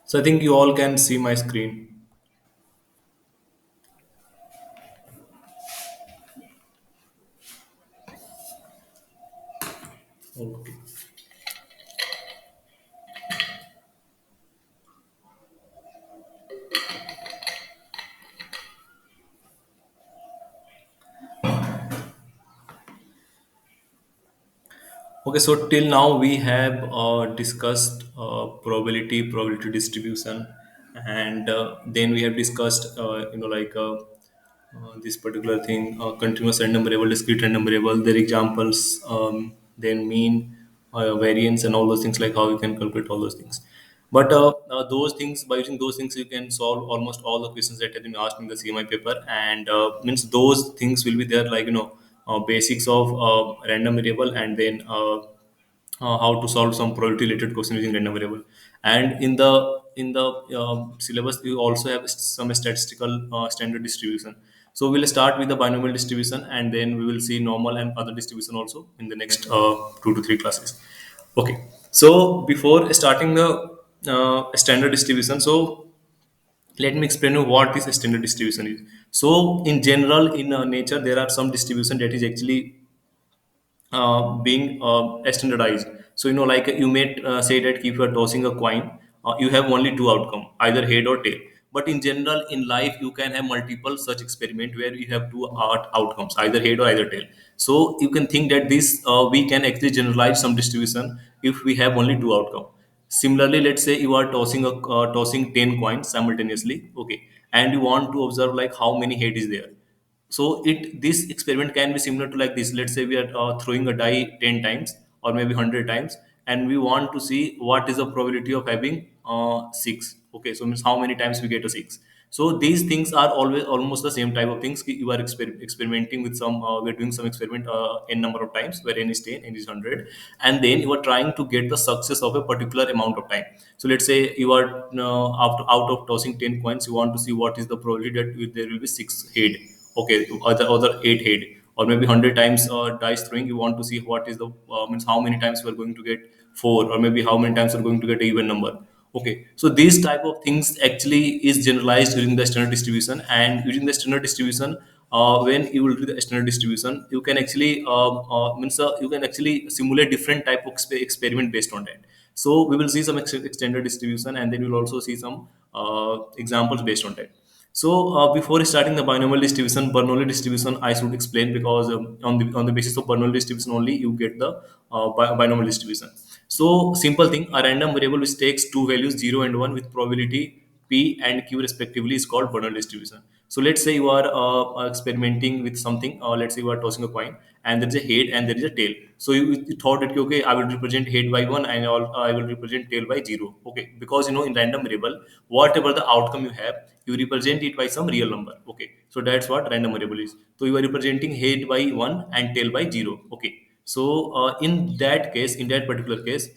So I think you all can see my screen. Okay. Okay, so till now we have discussed probability distribution, and then we have discussed, this particular thing, continuous random variable, discrete random variable, their examples, then mean, variance, and all those things, like how you can calculate all those things. But those things, by using those things, you can solve almost all the questions that have been asked in the CMI paper, and means those things will be there, like basics of random variable, and then how to solve some probability related question using random variable. And in the syllabus, you also have some statistical standard distribution. So we'll start with the binomial distribution, and then we will see normal and other distribution also in the next 2 to 3 classes. Okay, so before starting the standard distribution, so let me explain you what this standard distribution is. So in general, in nature, there are some distribution that is actually being standardized. So like you may say that if you are tossing a coin, you have only two outcome, either head or tail. But in general, in life, you can have multiple such experiment where you have two outcomes, either head or either tail. So you can think that this we can actually generalize some distribution if we have only two outcome. Similarly, let's say you are tossing 10 coins simultaneously, okay, and you want to observe like how many head is there. So it this experiment can be similar to like this. Let's say we are throwing a die 10 times or maybe 100 times, and we want to see what is the probability of having 6. Okay, so means how many times we get a 6. So these things are always almost the same type of things. You are experimenting with some, we're doing some experiment n number of times, where n is 10, n is 100, and then you are trying to get the success of a particular amount of time. So let's say you are out of tossing 10 coins, you want to see what is the probability that there will be 6 head. Okay, other 8 head, or maybe 100 times dice throwing, you want to see what is the means how many times we're going to get 4, or maybe how many times we're going to get an even number. Okay, so these type of things actually is generalized using the standard distribution. And using the standard distribution, when you will do the standard distribution, you can actually you can actually simulate different type of experiment based on that. So we will see some extended distribution, and then we'll also see some examples based on that. So before starting the binomial distribution, Bernoulli distribution, I should explain, because on the basis of Bernoulli distribution only you get the binomial distribution. So simple thing, a random variable which takes two values 0 and 1 with probability p and q respectively is called Bernoulli distribution. So let's say you are experimenting with something. Let's say you are tossing a coin, and there is a head and there is a tail. So you thought that okay, I will represent head by 1, and I will represent tail by 0. Okay, because in random variable, whatever the outcome you have, you represent it by some real number. Okay, so that's what random variable is. So you are representing head by 1 and tail by 0. Okay, so in that case, in that particular case,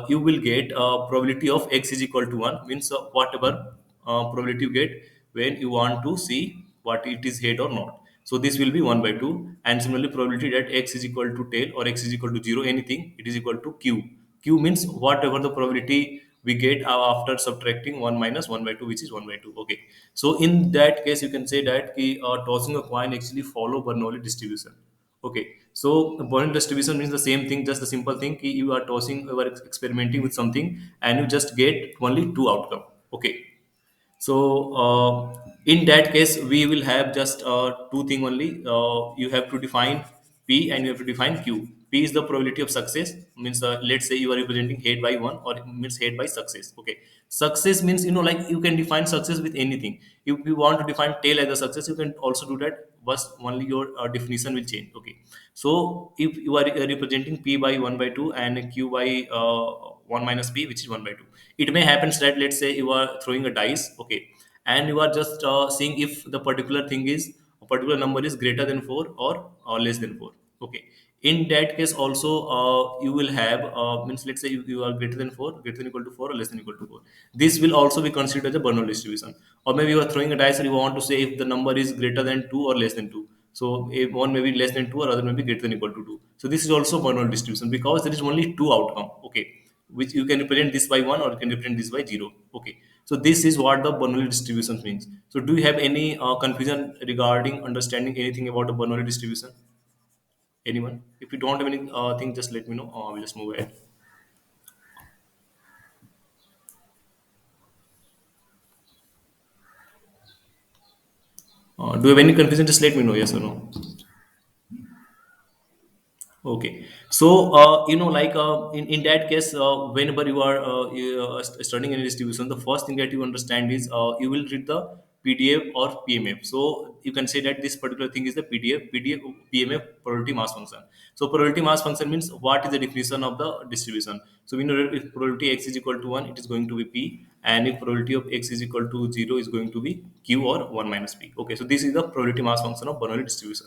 you will get probability of x is equal to 1, means whatever probability you get when you want to see what it is head or not. So this will be 1 by 2. And similarly, probability that x is equal to tail or x is equal to 0, anything, it is equal to q. Q means whatever the probability we get after subtracting 1 minus 1 by 2, which is 1 by 2. Okay, so in that case, you can say that tossing a coin actually follow Bernoulli distribution. Okay, so Bernoulli distribution means the same thing, just the simple thing you are tossing, you are experimenting with something, and you just get only two outcome. Okay, so in that case, we will have just two thing only. You have to define P and you have to define Q. P is the probability of success. Means let's say you are representing head by 1, or it means head by success. Okay, success means like you can define success with anything. If you want to define tail as a success, you can also do that. But only your definition will change. Okay, so if you are representing P by 1 by 2 and Q by 1 minus P, which is 1 by 2, it may happen that let's say you are throwing a dice. Okay, and you are just seeing if the particular thing is a particular number is greater than 4, or less than 4. Okay, in that case also, you will have means let's say you are greater than 4, greater than equal to 4, or less than equal to 4. This will also be considered as a Bernoulli distribution. Or maybe you are throwing a dice and you want to say if the number is greater than 2 or less than 2. So if one may be less than 2, or other may be greater than equal to 2. So this is also Bernoulli distribution, because there is only two outcome. Okay, which you can represent this by 1, or you can represent this by 0. Okay, So this is what the Bernoulli distribution means. So do you have any confusion regarding understanding anything about the Bernoulli distribution? Anyone? If you don't have any thing, just let me know. I will just move ahead. Do you have any confusion? Just let me know. Yes or no. Okay, so in that case, whenever you are studying any distribution, the first thing that you understand is you will read the PDF or PMF. So you can say that this particular thing is the PDF, PMF, probability mass function. So probability mass function means what is the definition of the distribution. So we know that if probability x is equal to one, it is going to be P, and if probability of x is equal to zero, is going to be Q or one minus P. Okay, so this is the probability mass function of Bernoulli distribution.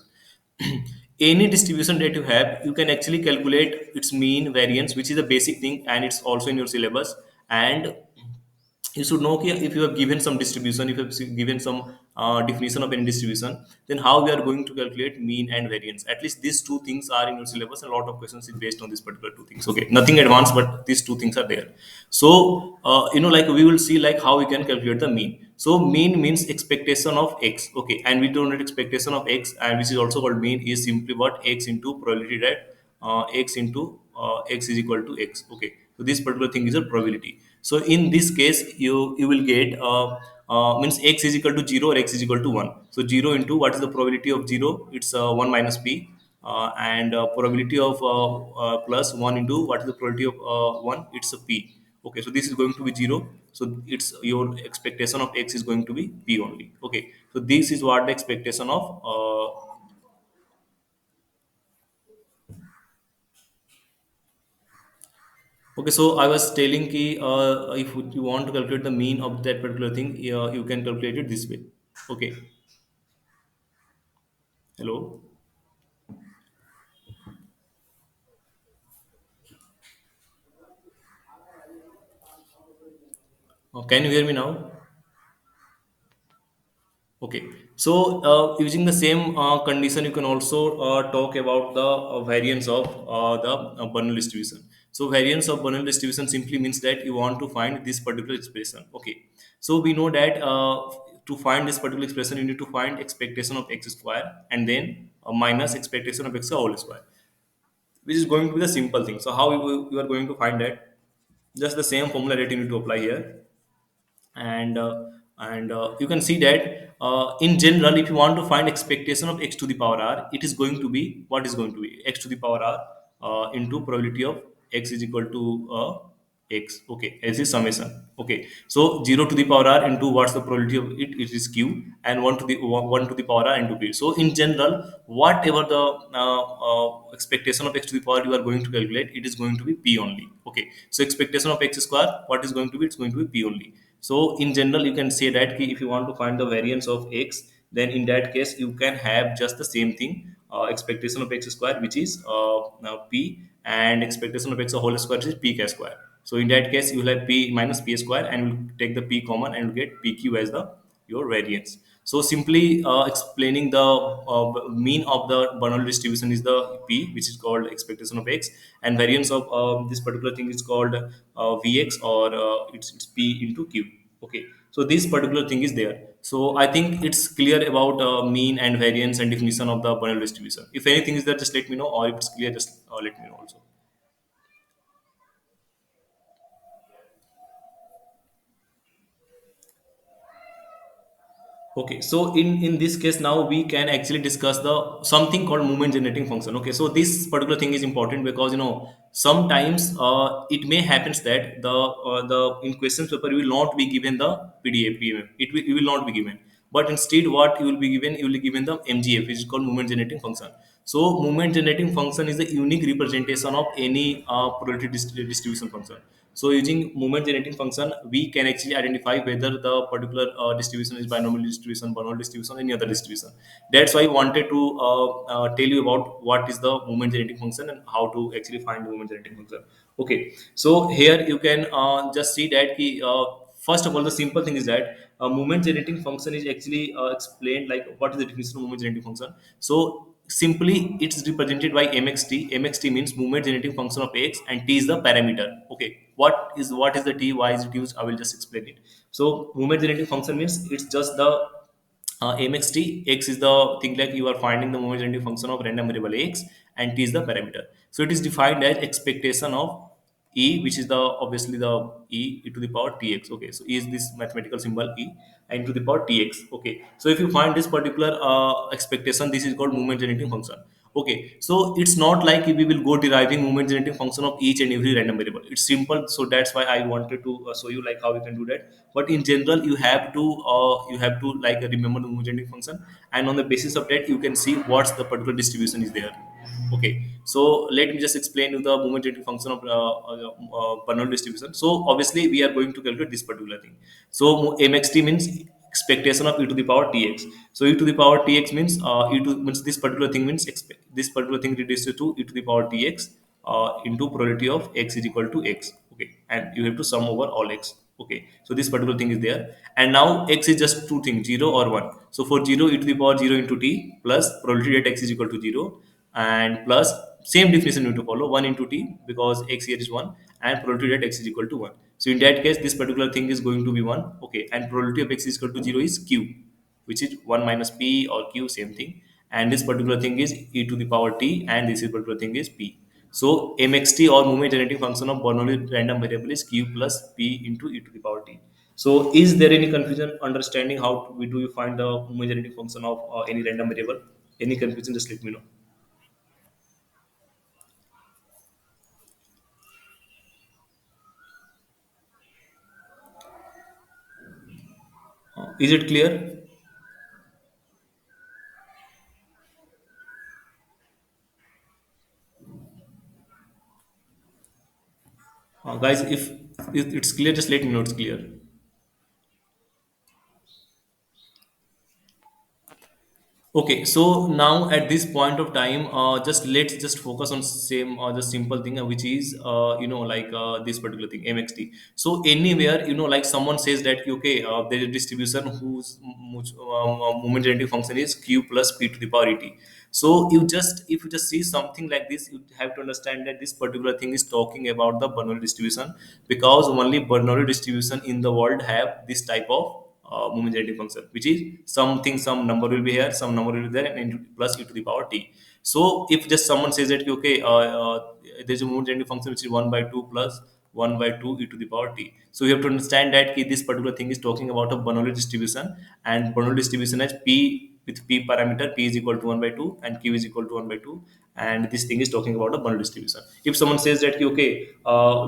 Any distribution that you have, you can actually calculate its mean variance, which is a basic thing, and it's also in your syllabus. And you should know if you have given some distribution, if you have given some definition of any distribution, then how we are going to calculate mean and variance. At least these two things are in your syllabus, and a lot of questions is based on these particular two things. Okay, nothing advanced, but these two things are there. So like we will see like how we can calculate the mean. So mean means expectation of x. Okay, and we don't need expectation of x, and which is also called mean, is simply what x into probability, that x into x is equal to x. Okay, so this particular thing is a probability. So in this case, you will get means x is equal to 0 or x is equal to 1. So 0 into what is the probability of 0? It's 1 minus p. And probability of plus 1 into what is the probability of 1? It's a p. Okay, so this is going to be 0. So it's your expectation of x is going to be p only. Okay, so this is what the expectation of okay, so I was telling ki if you want to calculate the mean of that particular thing, you can calculate it this way. Okay, hello. Can you hear me now? Okay, so using the same condition, you can also talk about the variance of the Bernoulli distribution. So variance of Bernoulli distribution simply means that you want to find this particular expression. Okay, so we know that to find this particular expression, you need to find expectation of x square and then minus expectation of x whole square, which is going to be the simple thing. So how you are going to find that? Just the same formula that you need to apply here. And you can see that in general, if you want to find expectation of x to the power r, it is going to be, what is going to be, x to the power r into probability of x is equal to x. Okay, as is summation. Okay, so 0 to the power r into what's the probability of it, it is q, and 1 to the 1 to the power r into p. So in general, whatever the expectation of x to the power you are going to calculate, it is going to be p only. Okay, so expectation of x square, what is going to be, it's going to be p only. So in general, you can say that if you want to find the variance of x, then in that case you can have just the same thing, expectation of x square, which is now p, and expectation of x whole square, which is p k square. So in that case, you will have p minus p square, and you will take the p common, and you get pq as the your variance. So simply explaining the mean of the Bernoulli distribution is the p, which is called expectation of x, and variance of this particular thing is called vx, or it's p into q. Okay, so this particular thing is there. So I think it's clear about mean and variance and definition of the Bernoulli distribution. If anything is there, just let me know, or if it's clear, just let me know also. Okay, so in this case, now we can actually discuss the something called movement generating function. Okay, so this particular thing is important because sometimes it may happens that the in questions paper you will not be given the PDA PMF. It will not be given, but instead what you will be given, you will be given the MGF, which is called movement generating function. So movement generating function is the unique representation of any probability distribution function. So using movement generating function, we can actually identify whether the particular distribution is binomial distribution, Bernoulli distribution, or any other distribution. That's why I wanted to tell you about what is the movement generating function and how to actually find the movement generating function. Okay, so here you can just see that first of all, the simple thing is that movement generating function is actually explained like what is the definition of movement generating function. So simply it's represented by mxt. Mxt means movement generating function of x, and t is the parameter. Okay, what is the t, why is it used, I will just explain it. So movement generating function means it's just the mxt. X is the thing, like you are finding the moment generating function of random variable x, and t is the parameter. So it is defined as expectation of e, which is the obviously the e to the power tx. Okay, so e is this mathematical symbol e, and to the power tx. Okay, so if you find this particular expectation, this is called moment generating function. Okay, so it's not like we will go deriving moment generating function of each and every random variable. It's simple, so that's why I wanted to show you like how you can do that. But in general, you have to like remember the moment generating function, and on the basis of that you can see what's the particular distribution is there. Okay, so let me just explain you the moment generating function of Bernoulli distribution. So obviously we are going to calculate this particular thing. So mxt means expectation of e to the power tx. So e to the power tx means e to means this particular thing means this particular thing reduces to e to the power tx into probability of x is equal to x. Okay, and you have to sum over all x. Okay, so this particular thing is there, and now x is just two things, 0 or 1. So for 0, e to the power 0 into t plus probability that x is equal to 0, and plus same definition you need to follow, 1 into t, because x here is 1, and probability that x is equal to 1. So in that case this particular thing is going to be 1. Okay, and probability of x is equal to 0 is q, which is 1 minus p or q, same thing. And this particular thing is e to the power t, and this particular thing is p. So mxt or movement generating function of Bernoulli random variable is q plus p into e to the power t. So is there any confusion understanding how we do you find the movement generating function of any random variable? Any confusion, just let me know. Is it clear? Guys, if it's clear, just let me know it's clear. Okay, so now at this point of time, just let's just focus on same or the simple thing, which is like this particular thing, MXT. So anywhere like someone says that okay, there is a distribution whose moment generating function is Q plus P to the power ET. So if you just see something like this, you have to understand that this particular thing is talking about the Bernoulli distribution, because only Bernoulli distribution in the world have this type of moment generating function, which is something, some number will be here, some number will be there, and plus e to the power t. So if just someone says that okay, there's a moment generating function which is 1 by 2 plus 1 by 2 e to the power t. So you have to understand that this particular thing is talking about a Bernoulli distribution, and Bernoulli distribution has p with p parameter, p is equal to 1 by 2 and q is equal to 1 by 2, and this thing is talking about a Bernoulli distribution. If someone says that okay,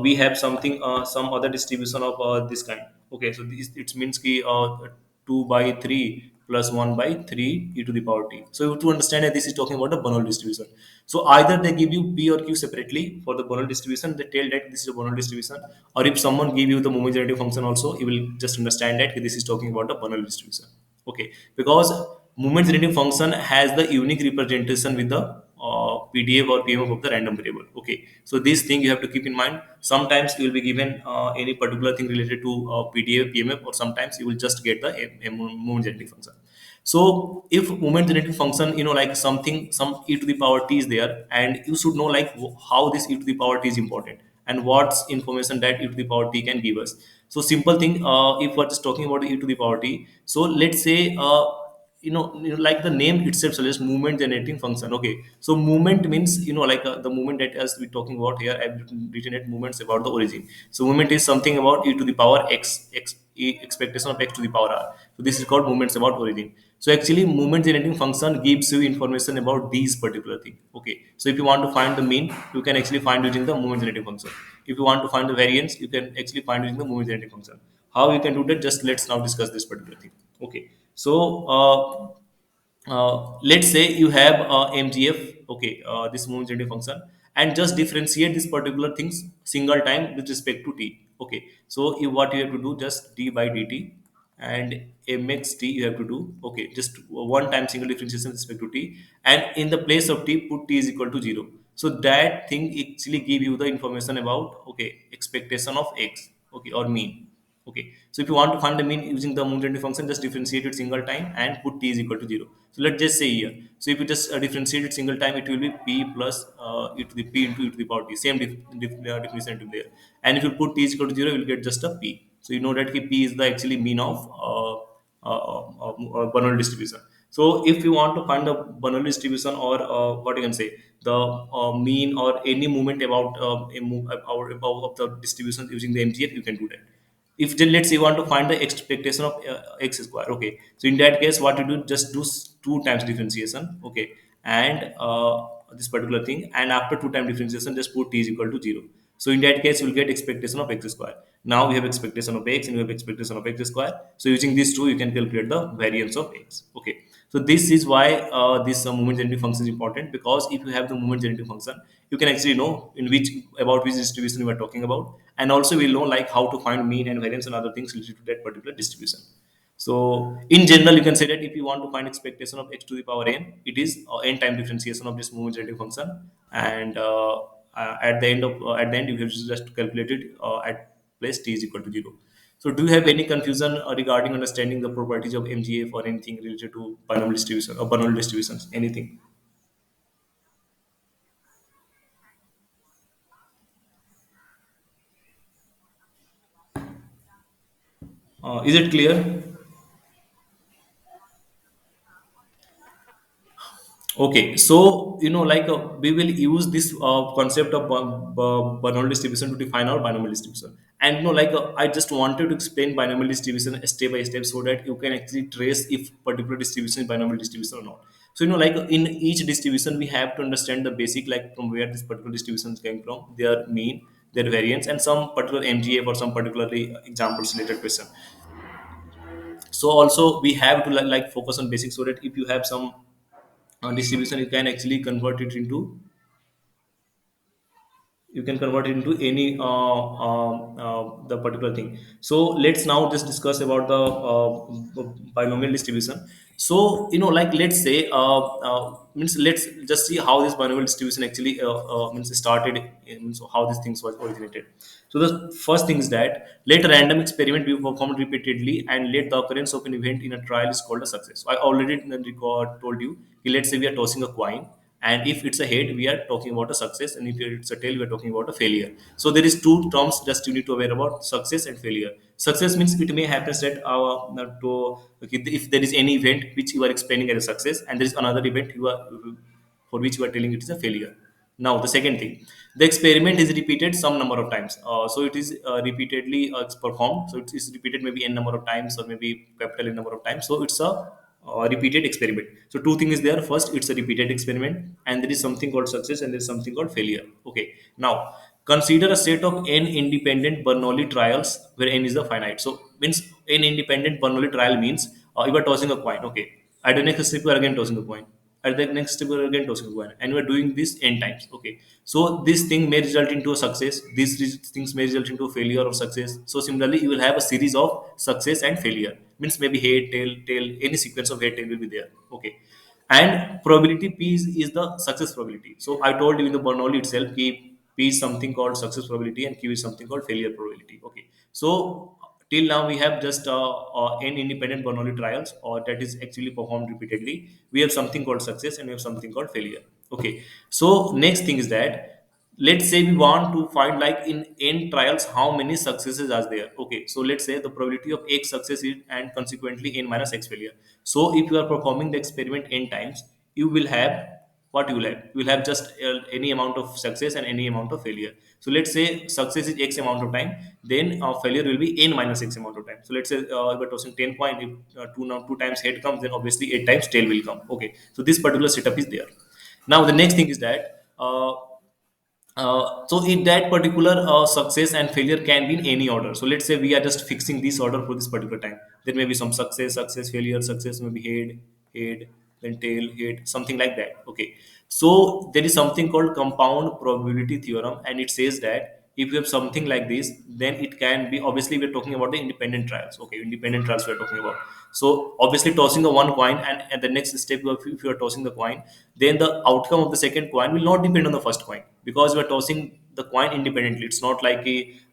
we have something, some other distribution of this kind. Okay, so this it means ki 2 by 3 plus 1 by 3 e to the power t. So you have to understand that this is talking about a Bernoulli distribution. So either they give you p or q separately for the Bernoulli distribution, they tell that this is a Bernoulli distribution, or if someone give you the moment generating function also, you will just understand that this is talking about a Bernoulli distribution. Okay, because movement generating function has the unique representation with the PDF or PMF of the random variable. Okay, so this thing you have to keep in mind. Sometimes you will be given any particular thing related to PDF, PMF, or sometimes you will just get the movement generating function. So if movement generating function, like something, some e to the power t is there, and you should know like how this e to the power t is important, and what's information that e to the power t can give us. So simple thing, if we're just talking about e to the power t, so let's say like the name itself suggests movement generating function. Okay, so movement means like the movement that as we're talking about here, I've written it movements about the origin. So movement is something about e to the power x expectation of x to the power r. So this is called movements about origin. So actually movement generating function gives you information about these particular thing. Okay, so if you want to find the mean, you can actually find using the movement generating function. If you want to find the variance, you can actually find using the movement generating function. How you can do that, just let's now discuss this particular thing. Okay, so let's say you have mgf. Okay, this moment generating function, and just differentiate this particular things single time with respect to t. Okay, so what you have to do, just d by dt, and mxt you have to do. Okay, just one time single differentiation with respect to t, and in the place of t put t is equal to 0. So that thing actually give you the information about okay expectation of x, okay, or mean. Okay, so if you want to find the mean using the moment identity function, just differentiate it single time and put t is equal to 0. So let's just say here, so if you just differentiate it single time, it will be p plus e to the p into e to the power t, same definition to there. And if you put t is equal to 0, you will get just a p. So you know that p is the actually mean of Bernoulli distribution. So if you want to find the Bernoulli distribution, or what you can say, the mean or any movement about about of the distribution using the MGF, you can do that. If then let's say you want to find the expectation of x square, okay, so in that case what you do, just do two times differentiation, okay, and this particular thing, and after two time differentiation just put t is equal to 0. So in that case you will get expectation of x square. Now we have expectation of x and we have expectation of x square, so using these two you can calculate the variance of x. Okay, so this is why this moment generating function is important, because if you have the moment generating function, you can actually know in which, about which distribution we are talking about, and also we'll know like how to find mean and variance and other things related to that particular distribution. So in general, you can say that if you want to find expectation of x to the power n, it is n time differentiation of this moment generating function, and at the end you have just calculated at place t is equal to 0. So do you have any confusion regarding understanding the properties of MGF or anything related to binomial distribution or Bernoulli distributions? Anything? Is it clear? Okay, so like we will use this concept of binomial distribution to define our binomial distribution. And like I just wanted to explain binomial distribution step by step so that you can actually trace if particular distribution is binomial distribution or not. So like in each distribution, we have to understand the basic, like from where this particular distribution is coming from, their mean, their variance, and some particular MGF or some particularly examples related question. So also we have to like focus on basics, so that if you have some distribution, you can actually convert it into, you can convert it into any the particular thing. So let's now just discuss about the binomial distribution. So like let's say means let's just see how this binomial distribution actually means started, means how these things was originated. So the first thing is that let a random experiment be performed repeatedly and let the occurrence of an event in a trial is called a success. So I already told you, let's say we are tossing a coin, and if it's a head we are talking about a success, and if it's a tail we are talking about a failure. So there is two terms just you need to aware about: success and failure. Success means it may happen that okay, if there is any event which you are explaining as a success, and there is another event for which you are telling it is a failure. Now the second thing, the experiment is repeated some number of times, so it is repeatedly it's performed, so it is repeated maybe n number of times or maybe capital n number of times, so it's a repeated experiment. So two things is there: first, it's a repeated experiment, and there is something called success, and there is something called failure. Okay, now consider a set of n independent Bernoulli trials where n is the finite. So means n independent Bernoulli trial means you are tossing a coin. Okay, at the next step you are again tossing a coin, at the next step you are again tossing a coin, and you are doing this n times. Okay, so this thing may result into a success, these things may result into a failure or success. So similarly you will have a series of success and failure, means maybe head, tail, any sequence of head, tail will be there. Okay, and probability p is the success probability. So I told you in the Bernoulli itself, p is something called success probability and q is something called failure probability. Okay, so till now we have just n independent Bernoulli trials, or that is actually performed repeatedly. We have something called success and we have something called failure. Okay, so next thing is that let's say we want to find, like in n trials, how many successes are there. Okay, so let's say the probability of x success is, and consequently n minus x failure. So if you are performing the experiment n times, you will have, what you will have, you will have just any amount of success and any amount of failure. So let's say success is x amount of time, then failure will be n minus x amount of time. So let's say if we're tossing 10 coin, if two times head comes, then obviously 8 times tail will come. Okay, so this particular setup is there. Now the next thing is that so in that particular success and failure can be in any order. So let's say we are just fixing this order for this particular time. There may be some success, failure, success, maybe head, then tail, head, something like that. Okay. So there is something called compound probability theorem, and it says that if you have something like this, then it can be, obviously we're talking about the independent trials. Okay, independent trials we're talking about. So obviously tossing a one coin, and at the next step, if you are tossing the coin, then the outcome of the second coin will not depend on the first coin, because we are tossing the coin independently. It's not like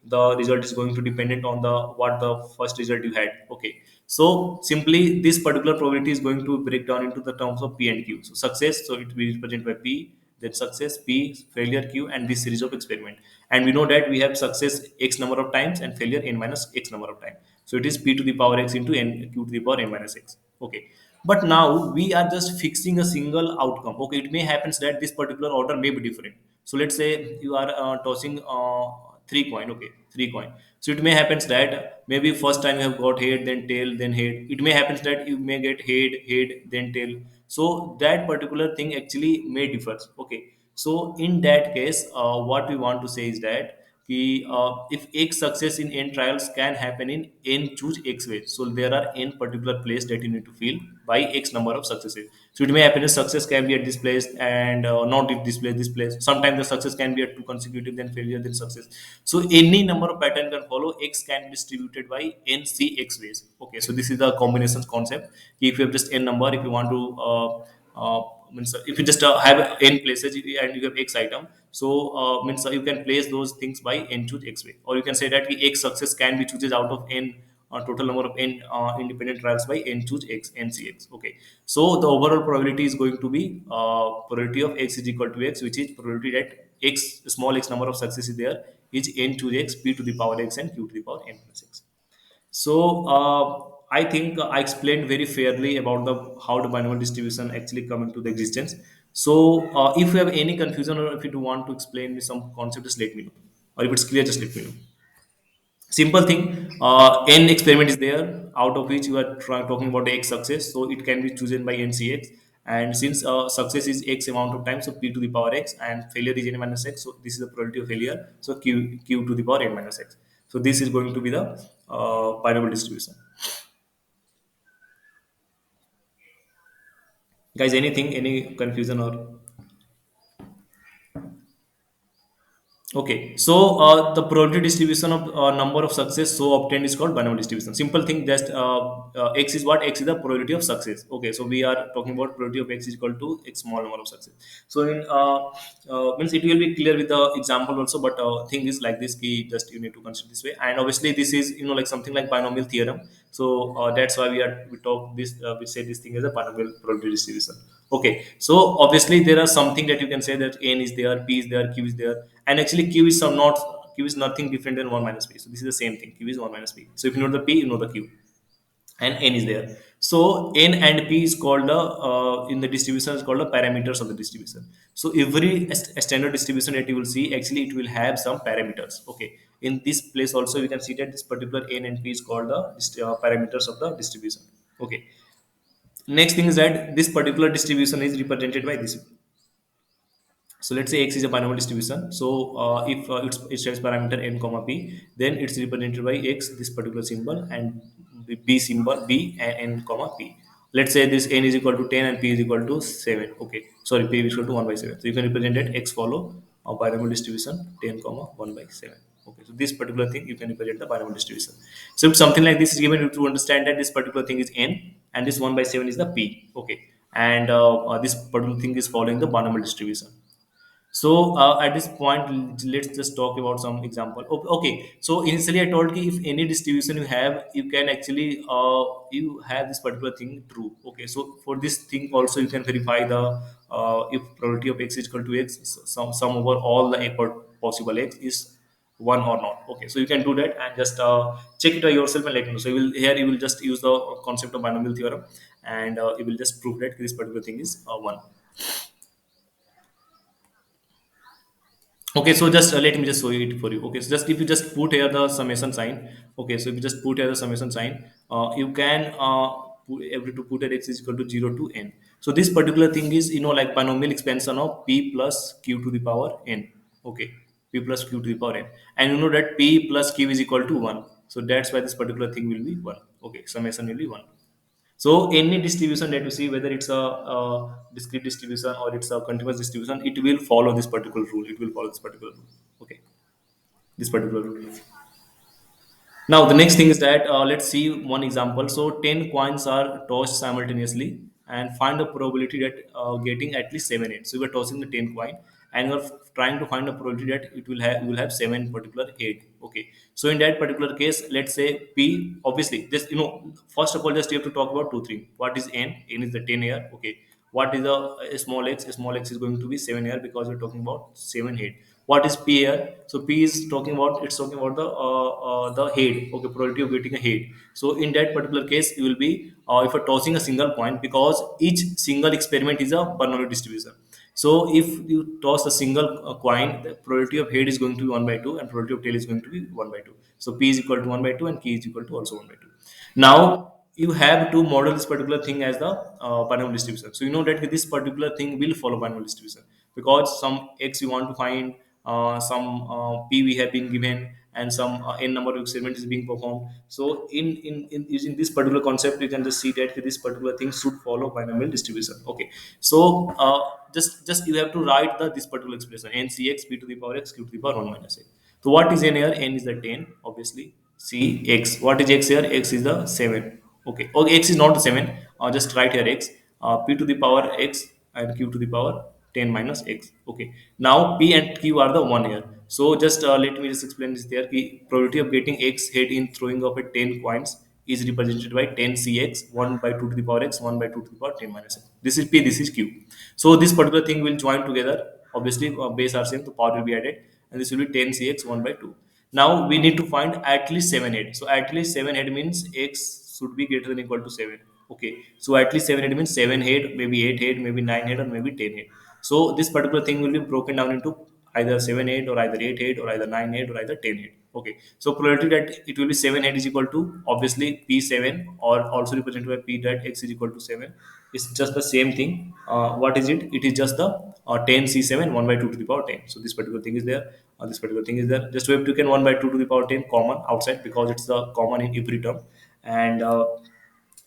the result is going to dependent on the what the first result you had. Okay, so simply this particular probability is going to break down into the terms of P and Q. So success, so it will be represented by P, then success P, failure Q, and this series of experiment. And we know that we have success x number of times and failure n minus x number of times. So it is P to the power x into n Q to the power n minus x. Okay, but now we are just fixing a single outcome. Okay, it may happens that this particular order may be different. So let's say you are tossing three coin. Okay, three coin. So it may happens that maybe first time you have got head, then tail, then head. It may happens that you may get head, then tail. So that particular thing actually may differ. Okay, so in that case, what we want to say is that if X success in n trials can happen in n choose X ways. So there are n particular place that you need to fill by X number of successes. So it may happen that success can be at this place and not at this place. Sometimes the success can be at two consecutive, then failure, then success. So any number of pattern can follow. X can be distributed by n c X ways. Okay, so this is the combinations concept. If you have just n number, if you want to means if you just have n places and you have x item, so means you can place those things by n choose x way, or you can say that x success can be chooses out of n total number of n independent trials by n choose x ncx. Okay, so the overall probability is going to be probability of x is equal to x, which is probability that x small x number of success is there is n choose x p to the power x and q to the power n plus x. So I think I explained very fairly about the how the binomial distribution actually come into the existence. So if you have any confusion or if you do want to explain me some concept, just let me know. Or if it's clear, just let me know. Simple thing. N experiment is there, out of which you are talking about x success. So it can be chosen by ncx. And since success is x amount of time, so p to the power x, and failure is n minus x. So this is the probability of failure. So q to the power n minus x. So this is going to be the binomial distribution. Guys, anything, any confusion or? Okay, so the probability distribution of number of success so obtained is called binomial distribution. Simple thing, just x is what? X is the probability of success. Okay, so we are talking about probability of x is equal to x small number of success. So in means it will be clear with the example also, but thing is like this key, just you need to consider this way. And obviously this is like something like binomial theorem. So that's why we talk this we say this thing as a binomial probability distribution. Okay, so obviously there are something that you can say that n is there, p is there, q is there, and actually q is nothing different than 1 minus p. So this is the same thing. Q is 1 minus p. So if you know the p, you know the q, and n is there. So n and p is called the in the distribution is called the parameters of the distribution. So every standard distribution that you will see, actually it will have some parameters. Okay, in this place also we can see that this particular n and p is called the parameters of the distribution. Okay, next thing is that this particular distribution is represented by this. So let's say x is a binomial distribution. So if it stands parameter n comma p, then it's represented by x this particular symbol, and the b symbol b and n comma p. Let's say this n is equal to 10 and p is equal to 7. Okay, sorry, p is equal to 1 by 7. So you can represent it x follow a binomial distribution 10 comma 1 by 7. Okay, so this particular thing you can represent the binomial distribution. So if something like this is given, you have to understand that this particular thing is n and this 1 by 7 is the p. Okay, and this particular thing is following the binomial distribution. So at this point, let's just talk about some example. Okay, so initially I told you if any distribution you have, you can actually you have this particular thing true. Okay, so for this thing also you can verify the if probability of x is equal to x, sum over all the possible x is one or not. Okay, so you can do that and just check it out yourself and let me know. So you will here you will just use the concept of binomial theorem, and you will just prove that this particular thing is one. Okay, so just let me just show it for you. Okay, so just if you just put here the summation sign. Okay, so if you just put here the summation sign, you can every to put it x is equal to 0 to n. So this particular thing is like binomial expansion of p plus q to the power n. Okay, p plus q to the power n, and you know that p plus q is equal to 1. So that's why this particular thing will be 1. Okay, summation will be 1. So any distribution that you see, whether it's a discrete distribution or it's a continuous distribution, it will follow this particular rule. It will follow this particular rule. Okay, this particular rule. Now the next thing is that let's see one example. So 10 coins are tossed simultaneously, and find the probability that getting at least 7 8. So we are tossing the 10 coin, and you're trying to find a probability that it will have, you will have seven particular head. Okay, so in that particular case, let's say P, obviously just, first of all, just you have to talk about two three. What is N is the 10 here. Okay, what is a small x? Small x is going to be 7 here, because we're talking about 7 head. What is P here? So P is talking about, it's talking about the head. Okay, probability of getting a head. So in that particular case, you will be, if you're tossing a single point, because each single experiment is a Bernoulli distribution. So if you toss a single coin, the probability of head is going to be 1 by 2, and probability of tail is going to be 1 by 2. So P is equal to 1 by 2, and K is equal to also 1 by 2. Now you have to model this particular thing as the binomial distribution. So you know that this particular thing will follow binomial distribution, because some x you want to find, some p we have been given, and some n number of experiments is being performed. So in using this particular concept, you can just see that this particular thing should follow binomial distribution. Okay, so just you have to write this particular expression: n cx p to the power x q to the power 1 minus a. So what is n here? N is the 10, obviously. C x. What is x here? X is the 7. Okay. Okay, x is not the 7. Just write here x. P to the power x and q to the power 10 minus x. Okay. Now p and q are the 1 here. So just let me just explain this there. The probability of getting x head in throwing of a 10 coins is represented by 10 cx, 1 by 2 to the power x, 1 by 2 to the power 10 minus x. This is p, this is q. So this particular thing will join together. Obviously, base are same, the power will be added, and this will be 10 cx 1 by 2. Now we need to find at least 7 head. So at least 7 head means x should be greater than equal to 7. Okay. So at least 7 head means 7 head, maybe 8 head, maybe 9 head, or maybe 10 head. So this particular thing will be broken down into either 7 head, or either 8 head, or either 9 head, or either 10 head. Okay. So probability that it will be 7 head is equal to, obviously, P7, or also represented by P that x is equal to 7. It's just the same thing. What is it? It is just the 10 C7 1 by 2 to the power 10. So this particular thing is there. This particular thing is there. Just we have taken 1 by 2 to the power 10 common outside, because it's the common in every term. And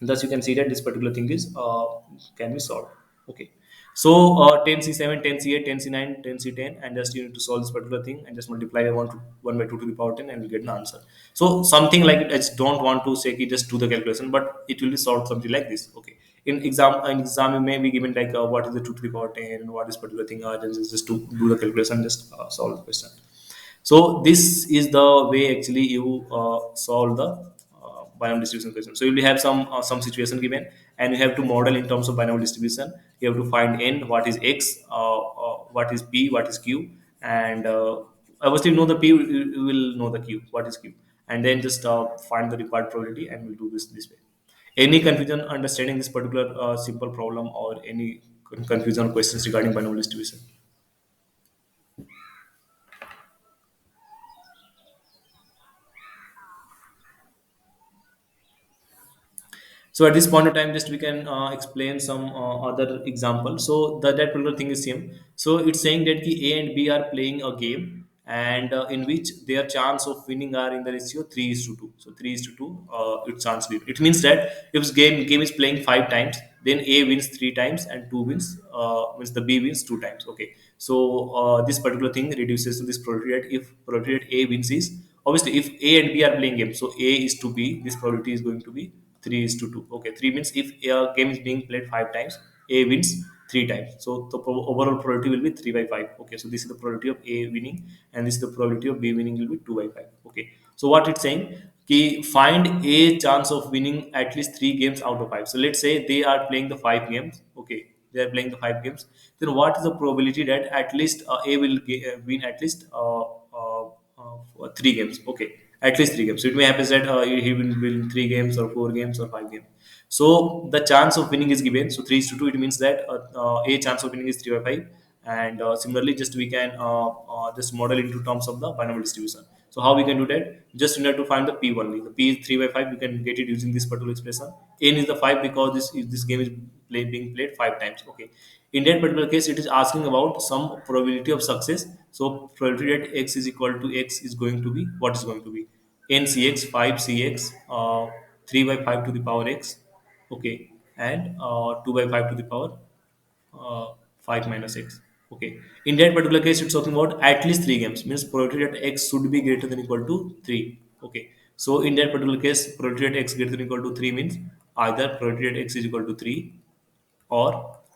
thus you can see that this particular thing is can be solved. Okay. So 10 c7, 10 c8, 10 c9, 10 c10, and just you need to solve this particular thing and just multiply by 1 by 2 to the power 10, and you get an answer. So something like it, I just don't want to say ki just do the calculation, but it will be solved something like this. Okay. In exam you may be given like what is the 2 to the power 10, and what is particular thing, just to do the calculation, just solve the question. So this is the way actually you solve the binomial distribution question. So you will have some situation given, and you have to model in terms of binomial distribution. You have to find n, what is x, what is p, what is q, and obviously you know the p, you will know the q, what is q, and then just find the required probability, and we'll do this way. Any confusion understanding this particular simple problem, or any confusion questions regarding binomial distribution? So at this point of time, just we can explain some other example. So that particular thing is same. So it's saying that the A and B are playing a game, and in which their chance of winning are in the ratio 3:2. So 3:2, its chance win. It means that if game is playing 5 times, then A wins 3 times, and two wins the B wins 2 times. Okay. So this particular thing reduces to this probability that if probability that A wins is, obviously, if A and B are playing game, so A is to B, this probability is going to be 3:2. Okay, 3 means if a game is being played 5 times, A wins 3 times. So the overall probability will be 3 by 5. Okay, so this is the probability of A winning, and this is the probability of B winning will be 2 by 5. Okay, so what it's saying, find a chance of winning at least 3 games out of 5. So let's say they are playing the 5 games. Okay, they are playing the 5 games. Then what is the probability that at least A will win at least 3 games? Okay, at least 3 games. So it may happen that he will win 3 games, or 4 games, or 5 games. So the chance of winning is given. So 3:2. It means that a chance of winning is 3 by 5. And similarly, just we can just model into terms of the binomial distribution. So how we can do that? Just in order to find the p only. The p is 3 by 5. You can get it using this particular expression. N is the 5, because this game is being played 5 times. Okay. In that particular case, it is asking about some probability of success. So probability that x is equal to x is going to be, what is going to be, n cx, 5 cx, 3 by 5 to the power x. Okay, and 2 by 5 to the power 5 minus x. Okay, in that particular case, it's talking about at least 3 games, means probability that x should be greater than equal to 3. Okay, so in that particular case, probability that x greater than equal to 3 means either probability that x is equal to 3, or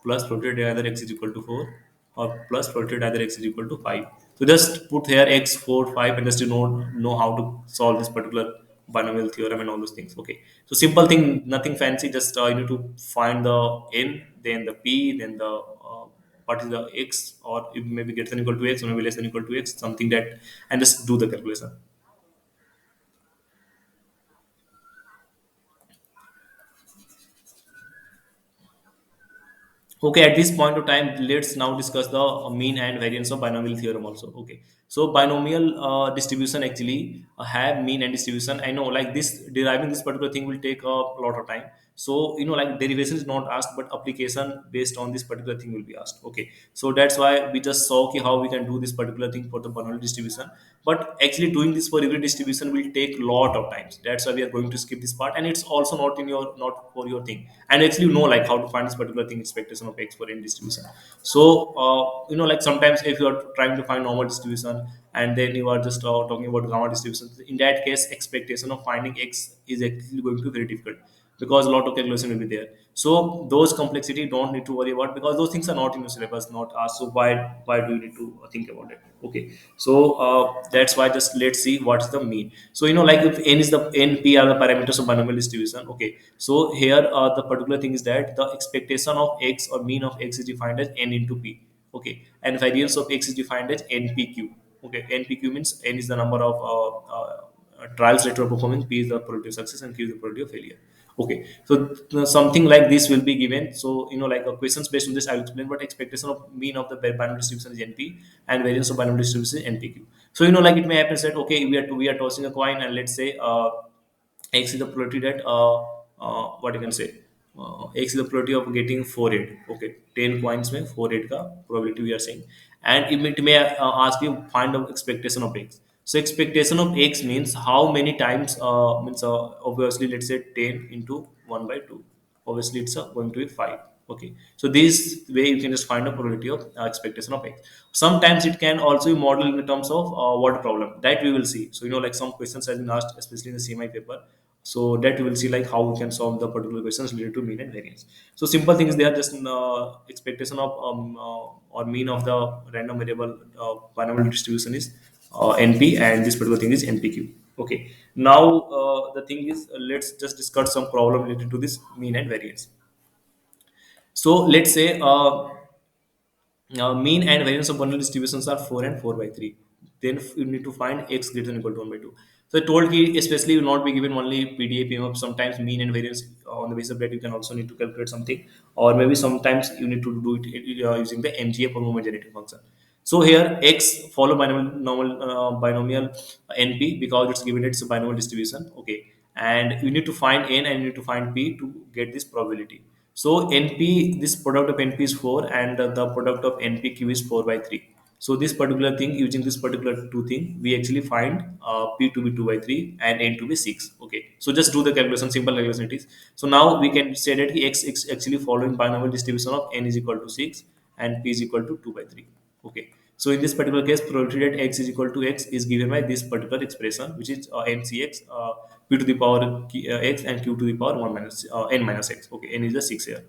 plus probability that either x is equal to 4, or plus probability that either x is equal to 5. So just put here x 4 5 and just know how to solve this particular binomial theorem and all those things. Okay, so simple thing, nothing fancy, just you need to find the n, then the p, then the what is the x, or it maybe greater than equal to x or maybe less than equal to x, something that, and just do the calculation. Okay, at this point of time, let's now discuss the mean and variance of binomial theorem also. Okay, so binomial distribution actually have mean and distribution. I know like this, deriving this particular thing will take a lot of time. So like derivation is not asked, but application based on this particular thing will be asked. Okay, so that's why we just saw ki how we can do this particular thing for the binomial distribution. But actually doing this for every distribution will take lot of times. That's why we are going to skip this part, and it's also not for your thing. And actually you know like how to find this particular thing, expectation of x for any distribution. So like sometimes if you are trying to find normal distribution and then you are just talking about gamma distribution, in that case expectation of finding x is actually going to be very difficult because a lot of calculation will be there. So those complexity don't need to worry about because those things are not in your syllabus, not asked. So why do you need to think about it? Okay, so that's why just let's see what's the mean. So like if n is the np are the parameters of binomial distribution. Okay, so here the particular thing is that the expectation of x or mean of x is defined as n into p. Okay, and variance of x is defined as npq. Okay, npq means n is the number of trials that you are performing, p is the probability of success, and q is the probability of failure. Okay, so something like this will be given. So like a questions based on this, I will explain what expectation of mean of the binomial distribution is NP and variance of binomial distribution is NPQ. So like it may happen that okay, we are tossing a coin, and let's say x is the probability that what you can say x is the probability of getting 4 8. Okay, 10 coins में 4 8 का probability we are saying, and it may ask you find the expectation of x. So expectation of x means how many times means obviously let's say 10 into 1 by 2, obviously it's going to be 5. Okay, so this way you can just find a probability of expectation of x. Sometimes it can also be modeled in terms of word problem that we will see. So like some questions has been asked especially in the CMI paper, so that we will see like how we can solve the particular questions related to mean and variance. So simple things, they are just expectation of or mean of the random variable binomial distribution is NP, and this particular thing is NPQ. Okay, now the thing is let's just discuss some problem related to this mean and variance. So let's say mean and variance of bundle distributions are 4 and 4 by 3. Then you need to find x greater than equal to 1 by 2. So I told you, especially will not be given only PDA, PMF. Sometimes mean and variance on the basis of that you can also need to calculate something, or maybe sometimes you need to do it using the MGF or moment generating function. So here x follow binomial NP because it's given it's a binomial distribution. Okay, and you need to find n and you need to find p to get this probability. So NP, this product of NP is 4 and the product of NPQ is 4 by 3. So this particular thing, using this particular two thing, we actually find P to be 2 by 3 and N to be 6. Okay, so just do the calculation, simple calculation it is. So now we can say that X is actually following binomial distribution of N is equal to 6 and P is equal to 2 by 3. Okay, so in this particular case, probability that X is equal to X is given by this particular expression, which is NCX, P to the power X and Q to the power 1 minus N minus X. Okay, N is the 6 here.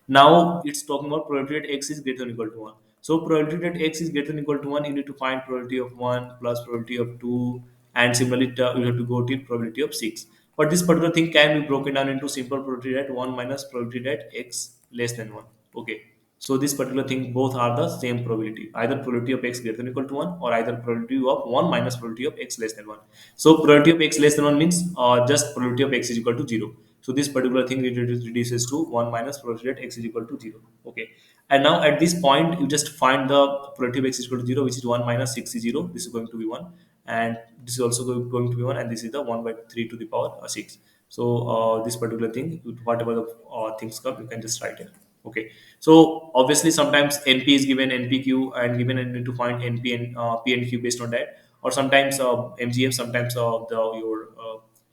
Now it's talking about probability that x is greater than equal to 1. So probability that x is greater than equal to 1, you need to find probability of 1 plus probability of 2, and similarly you have to go to probability of 6. But this particular thing can be broken down into simple probability that 1 minus probability that x less than 1. Okay. So this particular thing both are the same probability. Either probability of x greater than equal to 1 or either probability of 1 minus probability of x less than 1. So probability of x less than 1 means just probability of x is equal to 0. So this particular thing reduces to 1 minus probability that x is equal to 0. Okay. And now at this point, you just find the probability of x is equal to 0, which is 1 minus 6 is 0. This is going to be 1. And this is also going to be 1. And this is the 1 by 3 to the power 6. So this particular thing, whatever the things come, you can just write it. Okay. So obviously sometimes NP is given, NPQ, and given and you need to find NP and P and Q based on that. Or sometimes MGF, sometimes your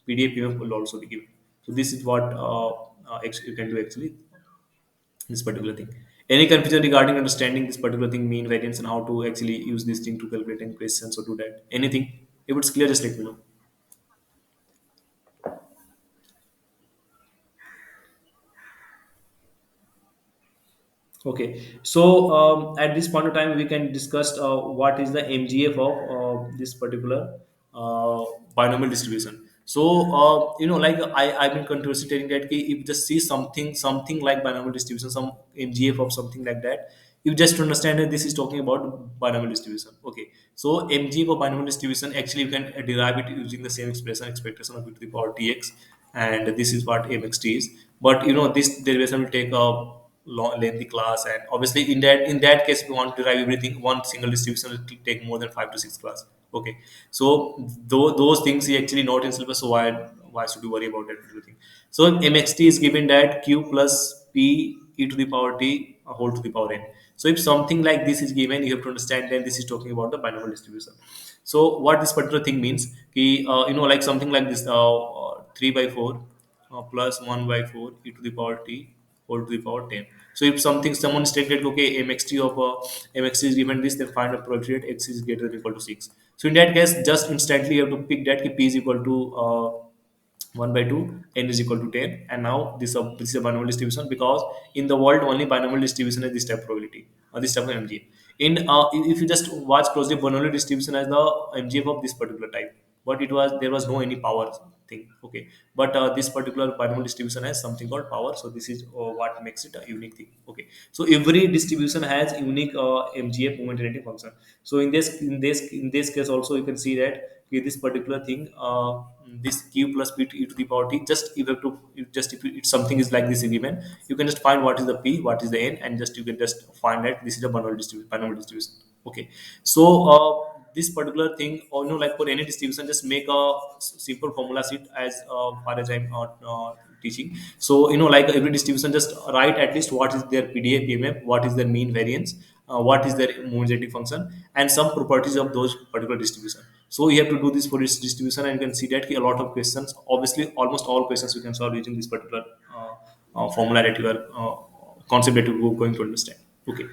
PDF will also be given. So this is what you can do actually this particular thing. Any confusion regarding understanding this particular thing, mean variance, and how to actually use this thing to calculate any questions or do that? Anything? If it's clear, just let me know. Okay, so at this point of time, we can discuss what is the MGF of this particular uh, binomial distribution. So, like I've been continuously telling that ki if you just see something like binomial distribution, some MGF of something like that, you just understand that this is talking about binomial distribution. Okay, so MGF of binomial distribution actually you can derive it using the same expression, expectation of e to the power tx, and this is what mxt is. But this derivation will take a lengthy class, and obviously in that case, if you want to derive everything, one single distribution will take more than 5 to 6 class. Okay, so those things is actually not in syllabus, so why should you worry about that everything? So mxt is given that q plus p e to the power t whole to the power n. So if something like this is given, you have to understand then this is talking about the binomial distribution. So what this particular thing means, like something like this, 3 by 4 plus 1 by 4 e to the power t whole to the power 10. So if someone stated, okay, mxt of mxt is given this, then find a probability that x is greater than or equal to 6. So in that case, just instantly you have to pick that p is equal to 1 by 2, n is equal to 10, and now this is a binomial distribution, because in the world only binomial distribution is this type of probability or this type of mgf. If you just watch closely, binomial distribution as the mgf of this particular type, but there was no any power thing. Okay, but this particular binomial distribution has something called power, so this is what makes it a unique thing. Okay, so every distribution has unique mgf, moment generating function. So in this case also, you can see that with this particular thing, this q plus p to e to the power t, just you have to you just if something is like this given, you can just find what is the p, what is the n, and just you can just find that this is a binomial distribution. Okay, so this particular thing, or like for any distribution, just make a simple formula sheet as far as I'm teaching. So like every distribution, just write at least what is their pda, pmf, what is their mean variance, what is their mobility function, and some properties of those particular distribution. So you have to do this for this distribution, and you can see that a lot of questions, obviously almost all questions, you can solve using this particular formula that you are concept that you are going to understand. Okay,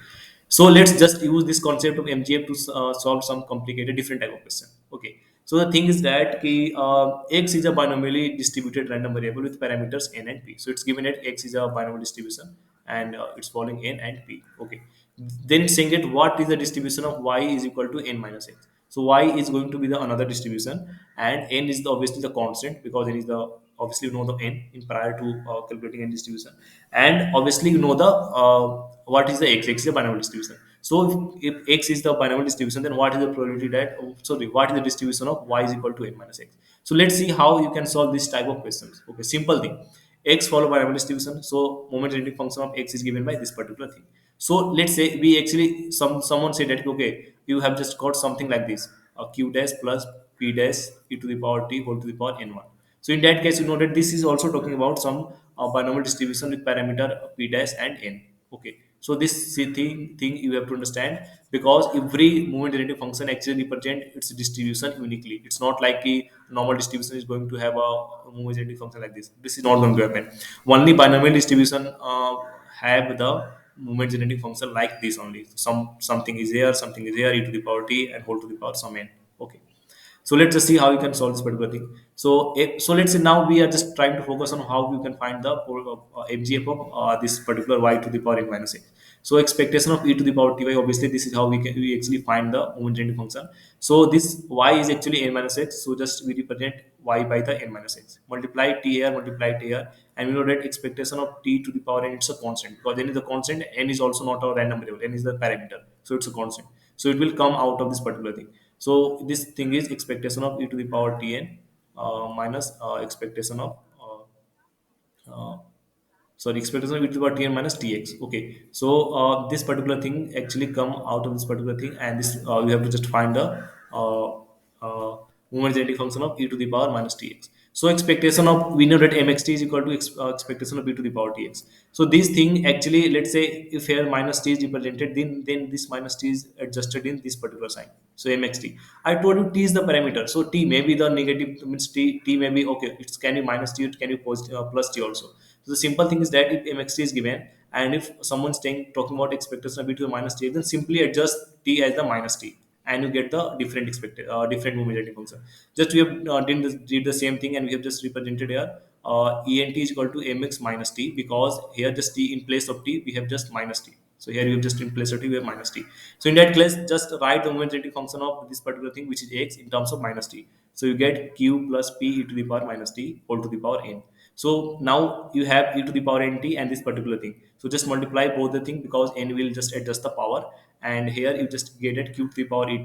so let's just use this concept of mgf to solve some complicated different type of question. Okay, so the thing is that x is a binomially distributed random variable with parameters n and p. So it's given that x is a binomial distribution, and it's following n and p. Okay, then it's saying that what is the distribution of y is equal to n minus x. So y is going to be the another distribution, and n is obviously the constant, because n is the, obviously you know the n in prior to calculating n distribution, and obviously you know the what is the x. X is the binomial distribution. So if x is the binomial distribution, then what is the probability that, sorry, what is the distribution of y is equal to n minus x? So let's see how you can solve this type of questions. Okay, simple thing. X followed by binomial distribution. So moment generating function of x is given by this particular thing. So let's say we actually someone said that, okay, you have just got something like this, q dash plus p dash e to the power t whole to the power n1. So in that case, you know that this is also talking about some binomial distribution with parameter p dash and n. Okay, so this thing you have to understand, because every movement generating function actually represent its distribution uniquely. It's not like a normal distribution is going to have a movement generating function like this. This is not going to happen. Only binomial distribution have the movement generating function like this only. Something is here, something is here, e to the power t and whole to the power some n. Okay, so let's just see how you can solve this particular thing. So let's say now we are just trying to focus on how you can find the mgf of this particular y to the power n minus x. So expectation of e to the power ty, obviously this is how we actually find the moment generating function. So this y is actually n minus x, so just we represent y by the n minus x. Multiply it here, and we know that expectation of t to the power n, it's a constant, because n is a constant, n is also not a random variable, n is the parameter, so it's a constant. So it will come out of this particular thing. So this thing is expectation of e to the power tn minus expectation of uh, sorry, expectation of e to the power tn minus tx. Okay, so this particular thing actually come out of this particular thing, and this you have to just find the uh, moment genetic function of e to the power minus tx. So expectation of, we know that mxt is equal to expectation of e to the power tx. So this thing actually, let's say if here minus t is represented, then this minus t is adjusted in this particular sign. So mxt, I told you t is the parameter, so t may be the negative, means t may be, okay, it's can be minus t, it can be positive, plus t also. So the simple thing is that if mxt is given, and if someone's talking about expectation of e to the minus t, then simply adjust t as the minus t, and you get the different expected different mobility function. Just we have did the same thing, and we have just represented here ent is equal to mx minus t, because here just t in place of t we have just minus t. So here you have just in place of t, you have minus t. So in that case, just write the moment genetic function of this particular thing, which is x, in terms of minus t. So you get q plus p e to the power minus t whole to the power n. So now you have e to the power nt and this particular thing. So just multiply both the thing, because n will just adjust the power, and here you just get it q to the power et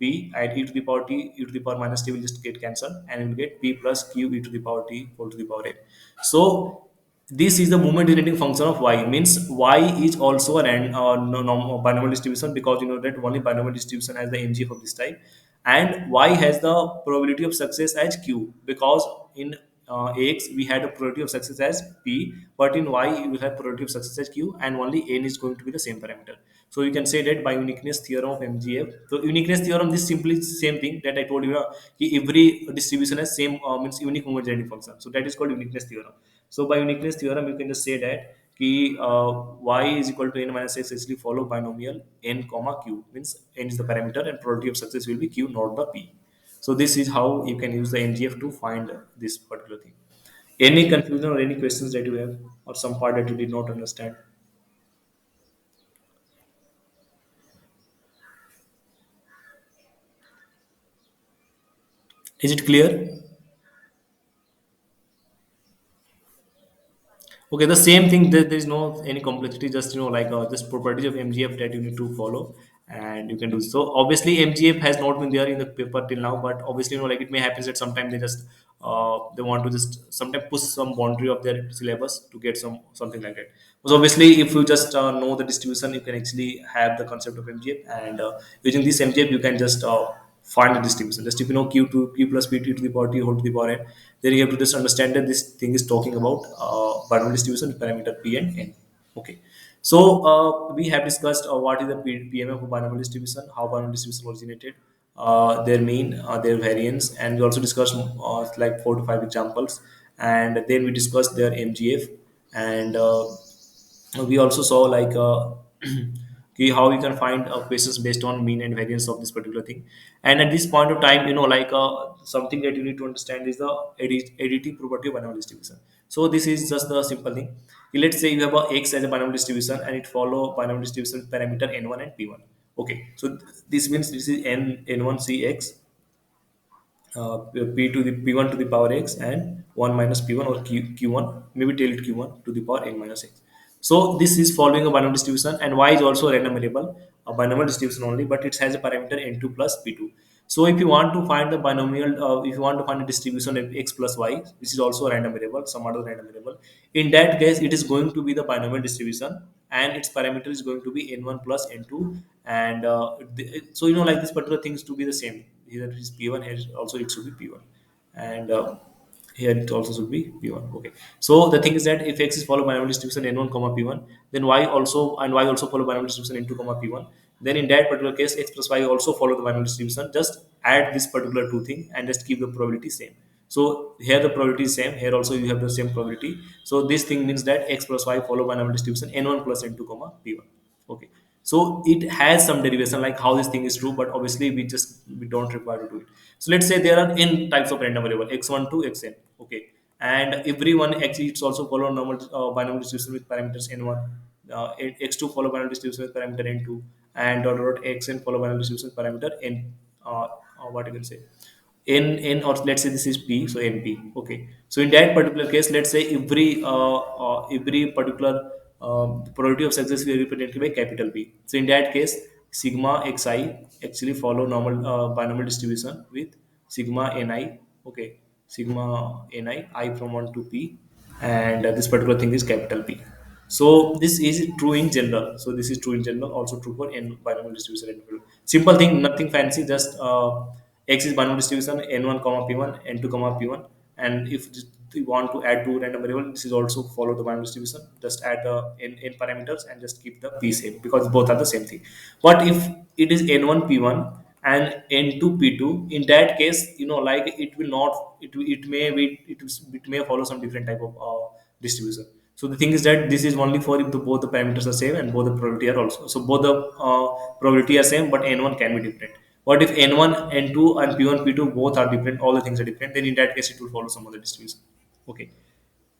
p, and e to the power t, e to the power minus t will just get cancelled, and you will get p plus q e to the power t whole to the power n. So this is the moment generating function of y, means y is also an binomial distribution, because you know that only binomial distribution has the mgf of this type, and y has the probability of success as q, because in Ax we had a probability of success as p, but in y you will have probability of success as q, and only n is going to be the same parameter. So you can say that by uniqueness theorem of mgf. So uniqueness theorem, this simply same thing that I told you, every distribution has same means unique homogeneity function, so that is called uniqueness theorem. So by uniqueness theorem, you can just say that कि y is equal to n minus x actually follow binomial n comma q, means n is the parameter and probability of success will be q, not the p. So this is how you can use the ngf to find this particular thing. Any confusion or any questions that you have, or some part that you did not understand? Is it clear? Okay, the same thing. There is no any complexity. Just like just properties of MGF that you need to follow, and you can do so. Obviously, MGF has not been there in the paper till now, but obviously, like it may happen that sometimes they just they want to just sometimes push some boundary of their syllabus to get something like that. Because obviously, if you just know the distribution, you can actually have the concept of MGF, and using this MGF, you can just find the distribution. Just if you know q plus pt to the power t whole to the power n, then you have to just understand that this thing is talking about binomial distribution parameter p and n. Okay. So we have discussed what is the PMF of binomial distribution, how binomial distribution originated, their mean, their variance, and we also discussed like 4 to 5 examples, and then we discussed their MGF, and we also saw like how you can find questions based on mean and variance of this particular thing. And at this point of time, something that you need to understand is the additive property of binomial distribution. So this is just the simple thing. Let's say you have a x as a binomial distribution, and it follow binomial distribution parameter n1 and p1. Okay, so this means this is n1 cx p to the p1 to the power x, and 1 minus p1, or q1, maybe tell it q1 to the power n minus x. So this is following a binomial distribution, and y is also a random variable, a binomial distribution only, but it has a parameter n2 plus p2. So if you want to find the binomial, if you want to find a distribution of x plus y, which is also a random variable, some other random variable, in that case it is going to be the binomial distribution, and its parameter is going to be n1 plus n2, and so like this particular things to be the same. Here it is p1, here also it should be p1, and here it also should be p1. Okay, so the thing is that if x is followed by binomial distribution n1 comma p1, then y also follow binomial distribution n2 comma p1, then in that particular case x plus y also follow the binomial distribution. Just add this particular two thing and just keep the probability same. So here the probability is same, here also you have the same probability. So this thing means that x plus y follow binomial distribution n1 plus n2 comma p1. Okay, so it has some derivation like how this thing is true, but obviously we don't require to do it. So let's say there are n types of random variable x1 to xn. Okay, and every one x, it's also follow normal binomial distribution with parameters n1, x2 follow binomial distribution with parameter n2, and dot xn follow binomial distribution with parameter n, what you can say, n, or let's say this is p, so np. Okay, so in that particular case, let's say every particular probability of success will be represented by capital P. So in that case, sigma xi actually follow normal binomial distribution with sigma ni. Okay, sigma ni, I from 1 to p, and this particular thing is capital P. So this is true in general. So this is true in general, also true for n binomial distribution. Simple thing, nothing fancy. Just x is binomial distribution n1 comma p1, n2 comma p1, and if you want to add two random variable, this is also follow the binomial distribution. Just add n parameters and just keep the p same, because both are the same thing. But if it is n1 p1 and n2 p2, in that case, like it will not, it may be, it may follow some different type of distribution. So the thing is that this is only for if both the parameters are same and both the probability are also. So both the probability are same, but n1 can be different. But if n1, n2, and p1, p2 both are different, all the things are different, then in that case it will follow some other distribution. Okay.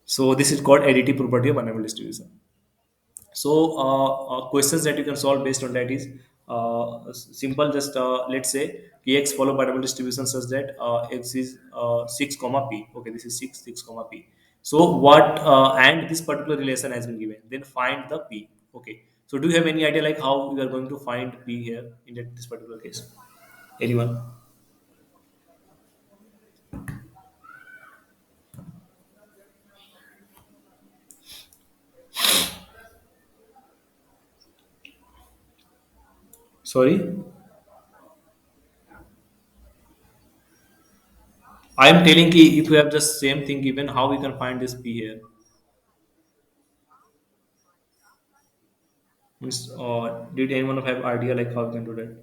So this is called additive property of binomial distribution. So questions that you can solve based on that is simple. Just let's say x followed by double distribution such that x is 6 comma p. Okay, this is 6 comma p. So what and this particular relation has been given, then find the p. Okay, so do you have any idea like how we are going to find p here in this particular case? Anyone? Sorry, I am telling you, if you have just same thing given, how we can find this p here? Means, did anyone have idea like how we can do that?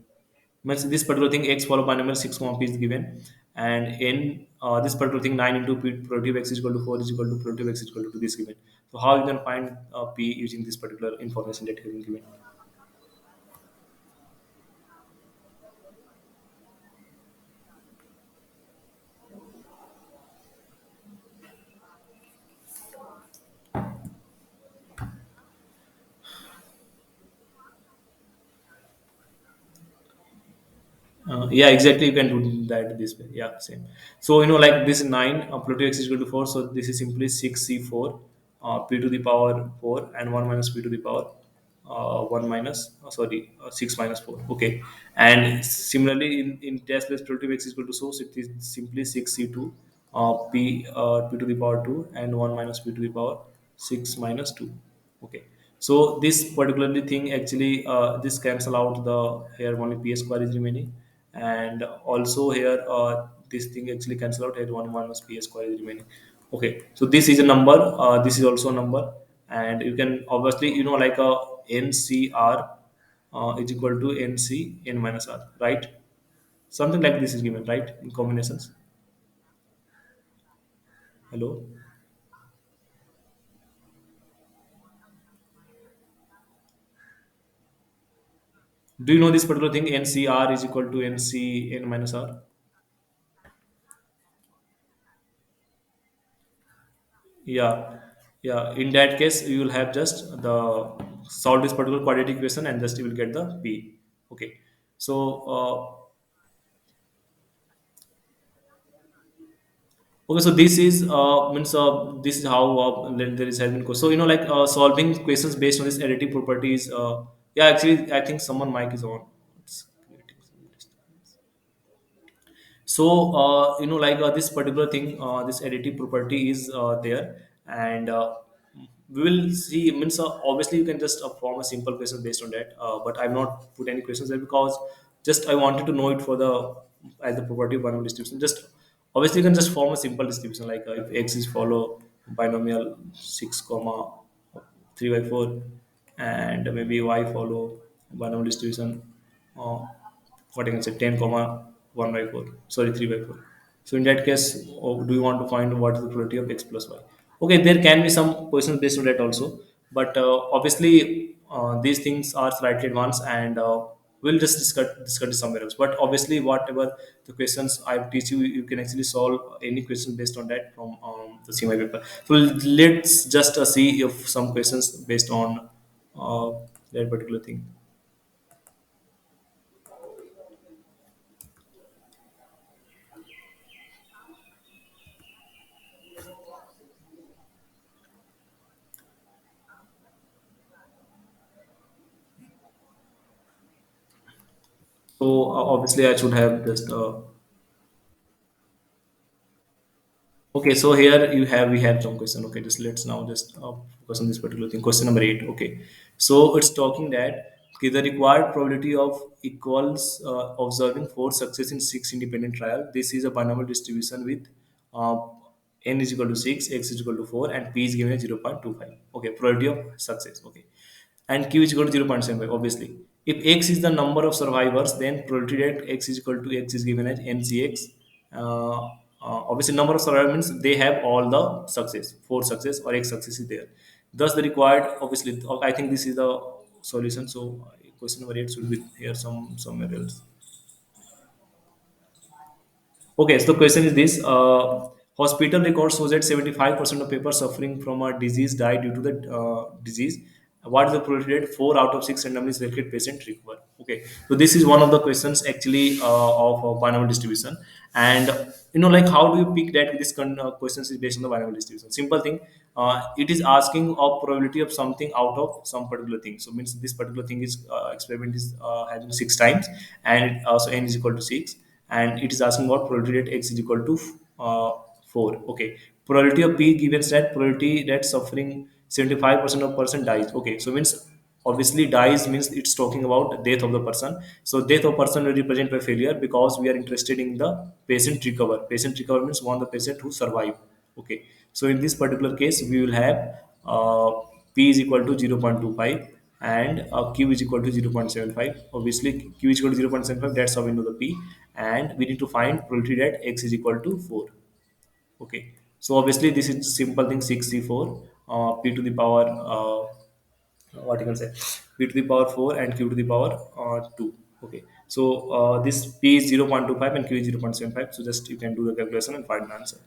Means this particular thing x followed by number 6 comma p is given, and in this particular thing 9 into p productive x is equal to 4 is equal to productive x is equal to this given. So how you can find p using this particular information that has been given? Yeah, exactly. You can do that this way. Yeah, same. So like this nine Pluto x is equal to 4. So this is simply 6c4 p to the power 4 and 1 minus p to the power 1 minus sorry 6 minus 4. Okay, and similarly in test place Pluto x is equal to, so it is simply 6c2 p to the power 2 and 1 minus p to the power 6 minus 2. Okay, so this particularly thing actually this cancel out the here only p square is remaining, and also here this thing actually cancel out here 1 minus p square is remaining. Okay, so this is a number, this is also a number, and you can obviously like a ncr is equal to nc n minus r, right? Something like this is given, right, in combinations. Hello, do you know this particular thing ncr is equal to nc n minus r? Yeah, yeah. In that case, you will have just the solve this particular quadratic equation and just you will get the p. Okay. So okay, so this is means this is how there is has been. So like solving questions based on this additive properties. Yeah, actually, I think someone mic is on. It's creating some disturbance. So like this particular thing, this additive property is there, and we will see. Means obviously you can just form a simple question based on that, but I've not put any questions there because just I wanted to know it for the as the property of binomial distribution. Just obviously you can just form a simple distribution like if x is follow binomial 6 comma 3 by 4, and maybe y follow binomial distribution uh, what I can say 10 comma 1 by 4, sorry 3 by 4. So in that case, do you want to find what is the probability of x plus y? Okay, there can be some questions based on that also, but obviously these things are slightly advanced, and we'll just discuss it somewhere else. But obviously whatever the questions I teach you, you can actually solve any question based on that from the CMI paper. So let's just see if some questions based on uh, that particular thing. So obviously I should have just okay. So here you have we have some question. Okay, just let's now just focus on this particular thing. Question number 8. Okay, so it's talking that okay, the required probability of equals observing four success in six independent trial. This is a binomial distribution with uh, n is equal to 6, x is equal to 4, and p is given as 0.25. Okay, probability of success. Okay, and q is equal to 0.75 obviously. If x is the number of survivors, then probability that x is equal to x is given as ncx. uh, Obviously number of survivors means they have all the success, four success or x success is there, thus the required obviously I think this is the solution. So question number 8 should be here somewhere else. Okay, so the question is this: hospital records shows that 75% of people suffering from a disease die due to the disease. What is the probability that 4 out of 6 randomly selected patients recover? Okay, so this is one of the questions actually of binomial distribution. And like how do you pick that this questions is based on the binomial distribution? Simple thing, it is asking of probability of something out of some particular thing. So means this particular thing is experiment is having 6 times, and so n is equal to 6, and it is asking about probability that x is equal to 4. Okay, probability of p given that probability that suffering 75% of person dies. Okay, so means obviously dies means it's talking about death of the person. So death of person will represent by failure, because we are interested in the patient recover. Patient recover means one the patient who survive. Okay, so in this particular case we will have uh, p is equal to 0.25, and q is equal to 0.75. Obviously q is equal to 0.75, that's how we know the p, and we need to find probability that x is equal to 4. Okay, so obviously this is simple thing, 64 p to the power what you can say, p to the power 4 and q to the power 2. Okay, so this p is 0.25 and q is 0.75, so just you can do the calculation and find the answer.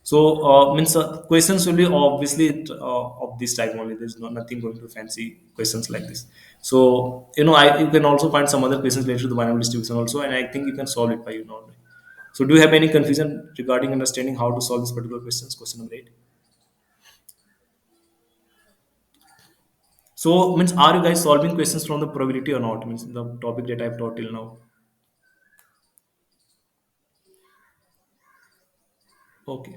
So means questions will be obviously of this type only. There's nothing going to fancy questions like this. So you can also find some other questions related to the binomial distribution also, and I think you can solve it by your own. So do you have any confusion regarding understanding how to solve this particular questions, question number 8? So means are you guys solving questions from the probability or not? Means the topic that I've taught till now. Okay.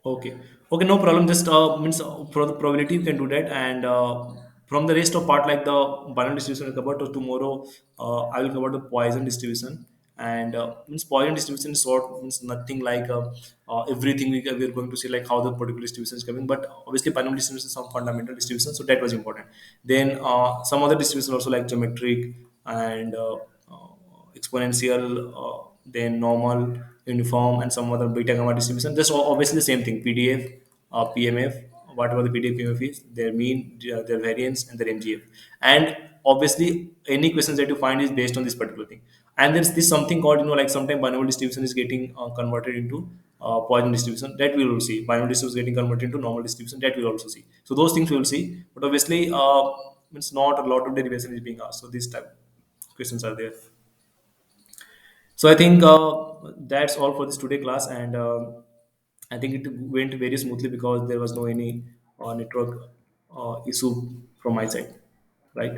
Okay. Okay, no problem. Just means for the probability you can do that, and from the rest of part like the binary distribution will cover. To tomorrow, I will cover the Poisson distribution, and means Poisson distribution is sort means nothing like everything we are going to see like how the particular distribution is coming. But obviously binomial distribution is some fundamental distribution, so that was important. Then some other distribution also like geometric and exponential, then normal, uniform, and some other beta gamma distribution. Just obviously the same thing: PDF, PMF, whatever the PDF PMF is, their mean, their variance, and their MGF. And obviously, any questions that you find is based on this particular thing. And there's this something called like sometimes binomial distribution is getting converted into Poisson distribution. That we will see. Binomial distribution is getting converted into normal distribution. That we will also see. So those things we will see. But obviously, it's not a lot of derivation is being asked. So these type questions are there. So I think that's all for this today class, and I think it went very smoothly because there was no any network issue from my side, right?